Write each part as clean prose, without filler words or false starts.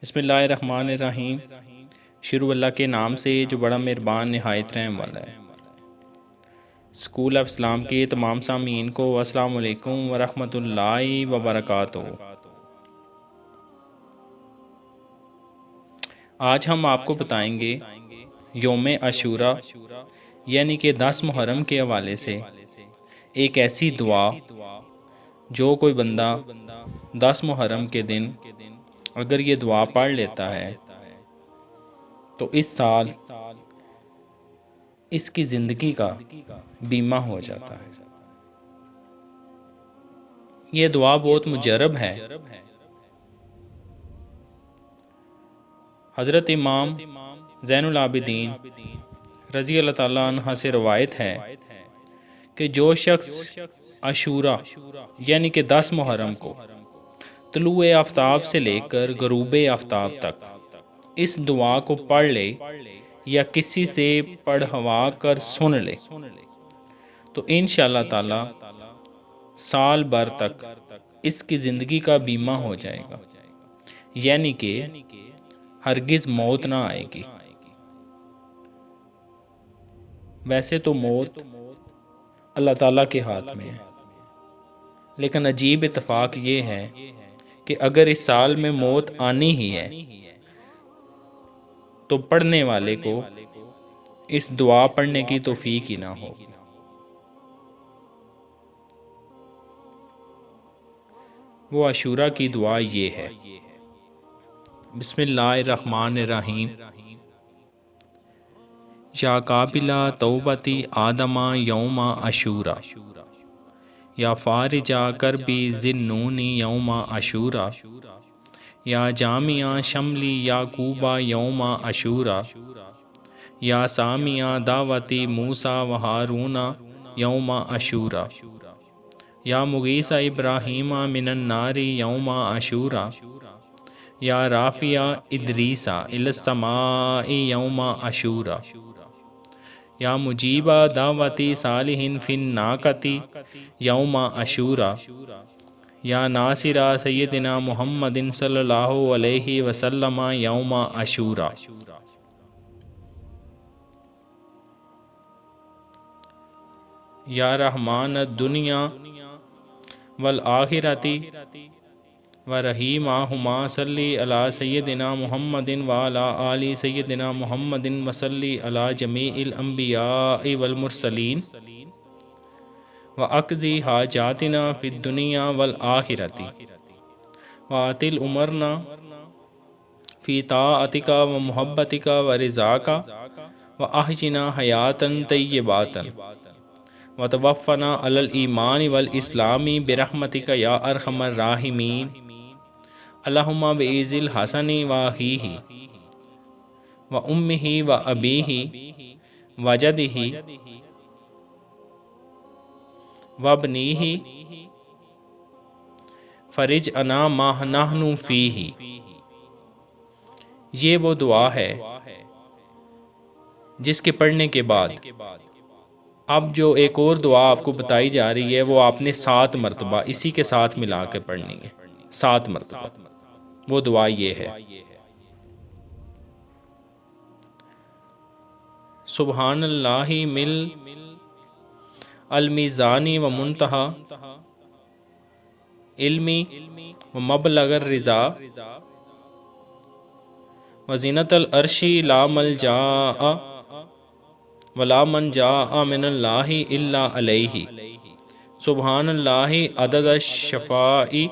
بسم اللہ الرحمن الرحیم۔ شروع اللہ کے نام سے جو بڑا مہربان نہایت رحم والا ہے۔ اسکول آف اسلام کے تمام سامعین کو السلام علیکم ورحمۃ اللہ وبرکاتہ۔ آج ہم آپ کو بتائیں گے یوم عاشوراء یعنی کہ 10 محرم کے حوالے سے ایک ایسی دعا جو کوئی بندہ 10 محرم کے دن اگر یہ دعا پڑھ لیتا ہے تو اس سال اس کی زندگی کا بیمہ ہو جاتا ہے۔ یہ دعا بہت مجرب ہے۔ حضرت امام زین العابدین رضی اللہ تعالیٰ عنہ سے روایت ہے کہ جو شخص عاشوراء یعنی کہ 10 محرم کو طلوع آفتاب سے لے کر غروب آفتاب تک اس دعا کو پڑھ لے یا کسی سے پڑھوا کر سن لے تو انشاءاللہ تعالی سال بھر تک اس کی زندگی کا بیمہ ہو جائے گا، یعنی کہ ہرگز موت نہ آئے گی۔ ویسے تو موت اللہ تعالیٰ کے ہاتھ میں ہے، لیکن عجیب اتفاق یہ ہے کہ اگر اس سال میں موت آنی ہی ہے تو پڑھنے والے کو اس دعا پڑھنے کی توفیق ہی نہ ہو۔ وہ عاشوراء کی دعا یہ ہے: بسم اللہ الرحمن الرحیم۔ یا قابلہ توبتی آدم یوم عاشوراء، یا فارجا کربی ذنونی یوم عاشوراء، یا جامعہ شملی یعقوبہ یوم عاشوراء، یا سامعہ دعوتی موسیٰ و ہارون یوم عاشوراء، یا مغیث ابراہیم من النار یوم عاشوراء، یا رافع ادریس الی السماء یوم عاشوراء، یا مجیب دعوتی صالح فی الناقۃ یوم عاشوراء، یا ناصر سیدنا محمد صلی اللہ علیہ وسلم یوم عاشوراء۔ یا رحمان الدنیا والآخرۃ ورحیمہما صلی علی سیدنا محمد وعلی آل سیدنا محمد وصلی علی جمیع الانبیاء والمرسلین واقضی حاجاتنا فی الدنیا والآخرۃ واطل عمرنا فی طاعتک ومحبتک ورضاک واحینا حیاتا طیباتا وتوفنا علی الایمان والاسلام برحمتک یا ارحم الراحمین۔ اللہم بعز الحسن واخیہ وامہ وابیہ وجدہ وابنیہ فرج عنا ما نحن فیہ۔ یہ وہ دعا ہے جس کے پڑھنے کے بعد اب جو ایک اور دعا آپ کو بتائی جا رہی ہے وہ آپ نے 7 مرتبہ اسی کے ساتھ ملا کے پڑھنی ہے، 7 مرتبہ۔ وہ دعا یہ ہے: سبحان اللہ مل المیزان و منتہا علمی و مبلغ الرضا و زینت العرش لا ملجا ولا منجا من اللہ الا علیہ۔ سبحان اللہ عدد الشفاء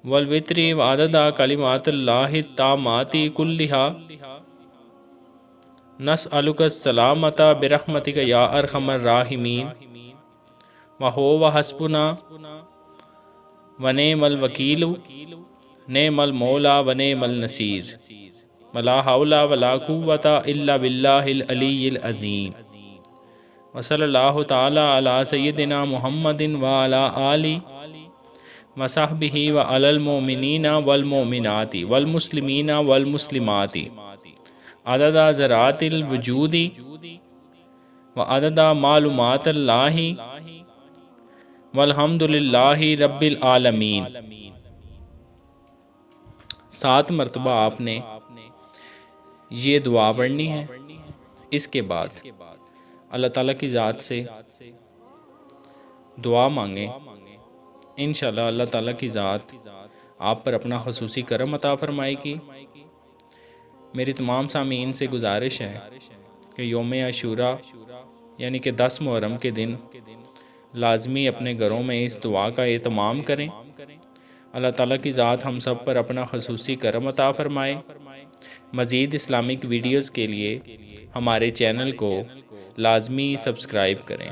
والوتر وعدد کلمات اللہ التامات کلہا نسألک السلامۃ برحمتک یا ارحم الراحمین وہو حسبنا ونعم الوکیل نعم المولا ونعم النصیر ولا حول ولا قوة الا باللہ العلی العظیم۔ وصلی اللہ تعالی علی سیدنا محمد وعلی آلہ وصحبہ وعلی المؤمنین والمؤمنات والمسلمین والمسلمات عدد ذرات الوجود وعدد معلومات اللہ والحمد للہ رب العالمین۔ 7 مرتبہ آپ نے یہ دعا پڑھنی ہے۔ اس کے بعد اللہ تعالیٰ کی ذات سے دعا مانگیں، انشاءاللہ اللہ تعالیٰ کی ذات آپ پر اپنا خصوصی کرم عطا فرمائے گی۔ میری تمام سامعین سے گزارش ہے کہ یوم عاشوراء یعنی کہ 10 محرم کے دن لازمی اپنے گھروں میں اس دعا کا اہتمام کریں۔ اللہ تعالیٰ کی ذات ہم سب پر اپنا خصوصی کرم عطا فرمائے۔ مزید اسلامک ویڈیوز کے لیے ہمارے چینل کو لازمی سبسکرائب کریں۔